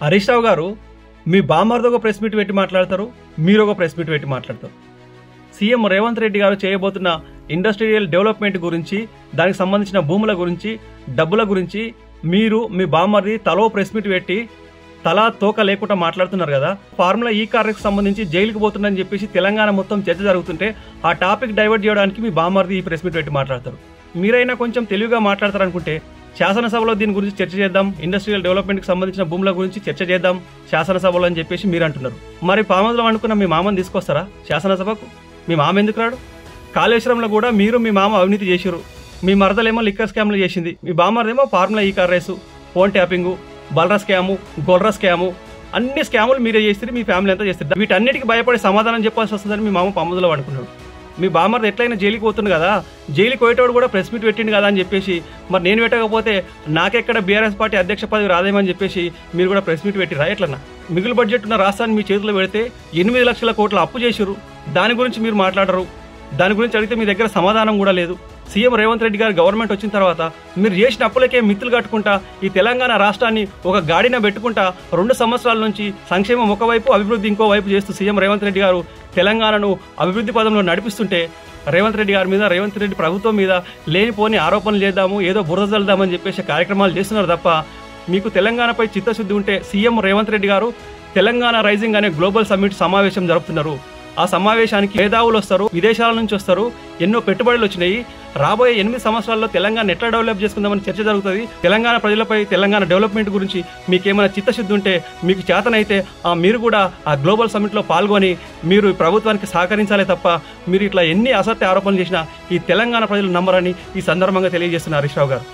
హరీష్ రావు గారు మీ బామ్మర్ది ఒక ప్రెస్ మీట్ పెట్టి మాట్లాడతారు, మీరు ఒక ప్రెస్ మీట్ పెట్టి మాట్లాడతారు. సీఎం రేవంత్ రెడ్డి గారు చేయబోతున్న ఇండస్ట్రియల్ డెవలప్మెంట్ గురించి, దానికి సంబంధించిన భూముల గురించి, డబ్బుల గురించి మీరు మీ బామ్మర్ది తలో ప్రెస్ మీట్ పెట్టి తలా తోక లేకుండా మాట్లాడుతున్నారు కదా. ఫార్ములా ఈ కార్కి సంబంధించి జైలుకు పోతుందని చెప్పేసి తెలంగాణ మొత్తం చర్చ జరుగుతుంటే ఆ టాపిక్ డైవర్ట్ చేయడానికి మీ బామ్మర్ది ఈ ప్రెస్ మీట్ పెట్టి మాట్లాడతారు. మీరైనా కొంచెం తెలివిగా మాట్లాడతారనుకుంటే శాసనసభలో దీని గురించి చర్చ చేద్దాం, ఇండస్ట్రియల్ డెవలప్మెంట్కి సంబంధించిన భూముల గురించి చర్చ చేద్దాం శాసనసభలో అని చెప్పేసి మీరు అంటున్నారు. మరి పామదులో అనుకున్న మీ మామని తీసుకొస్తారా శాసనసభకు? మీ మామ ఎందుకు రాడు? కాళేశ్వరంలో కూడా మీరు మీ మామ అవినీతి చేసిరు. మీ మరదలేమో లిక్కర్ స్కామ్లు చేసింది, మీ బామ్మర్దేమో formula E car race, phone tapping, బల్రా స్కాము, గొల్రా స్కాము, అన్ని స్కాములు మీరే చేస్తారు, మీ ఫ్యామిలీ అంతా చేస్తారు. వీటన్నిటికీ భయపడి సమాధానం చెప్పాల్సి వస్తుందని మీ మామ పామదులో అనుకున్నాడు. మీ బామ్మర్ది ఎట్లయినా జైలుకి పోతుంది కదా, జైలుకి పోయేటోడు కూడా ప్రెస్ మీట్ పెట్టిండు కదా అని చెప్పేసి, మరి నేను పెట్టకపోతే నాకెక్కడ బీఆర్ఎస్ పార్టీ అధ్యక్ష పదవి రాదేమని చెప్పేసి మీరు కూడా ప్రెస్ మీట్ పెట్టిరా? ఎట్లన్నా మిగులు బడ్జెట్ ఉన్న రాష్ట్రాన్ని మీ చేతిలో పెడితే 8 లక్షల కోట్ల అప్పు చేసిరు, దాని గురించి మీరు మాట్లాడరు. దాని గురించి అడిగితే మీ దగ్గర సమాధానం కూడా లేదు. సీఎం రేవంత్ రెడ్డి గారు గవర్నమెంట్ వచ్చిన తర్వాత మీరు చేసిన అప్పులకే మిత్తులు కట్టుకుంటా ఈ తెలంగాణ రాష్ట్రాన్ని ఒక గాడిన పెట్టుకుంటా 2 సంవత్సరాల నుంచి సంక్షేమం ఒకవైపు, అభివృద్ధి ఇంకోవైపు చేస్తూ సీఎం రేవంత్ రెడ్డి గారు తెలంగాణను అభివృద్ధి పదంలో నడిపిస్తుంటే రేవంత్ రెడ్డి గారి మీద, రేవంత్ రెడ్డి ప్రభుత్వం మీద లేనిపోని ఆరోపణలు చేద్దాము, ఏదో బురద జల్దామని చెప్పేసి కార్యక్రమాలు చేస్తున్నారు తప్ప మీకు తెలంగాణపై చిత్తశుద్ధి ఉంటే సీఎం రేవంత్ రెడ్డి గారు తెలంగాణ రైజింగ్ అనే గ్లోబల్ సమ్మిట్ సమావేశం జరుపుతున్నారు. ఆ సమావేశానికి మేధావులు వస్తారు, విదేశాల నుంచి వస్తారు, ఎన్నో పెట్టుబడులు వచ్చినాయి. రాబోయే 8 సంవత్సరాల్లో తెలంగాణ ఎట్లా డెవలప్ చేసుకుందామని చర్చ జరుగుతుంది. తెలంగాణ ప్రజలపై, తెలంగాణ డెవలప్మెంట్ గురించి మీకేమైనా చిత్తశుద్ధి ఉంటే, మీకు చేతనైతే మీరు కూడా ఆ గ్లోబల్ సమ్మిట్లో పాల్గొని మీరు ప్రభుత్వానికి సహకరించాలే తప్ప మీరు ఇట్లా ఎన్ని అసత్య ఆరోపణలు చేసినా ఈ తెలంగాణ ప్రజలు నమ్మరని ఈ సందర్భంగా తెలియజేస్తున్నారు హరీష్ రావు గారు.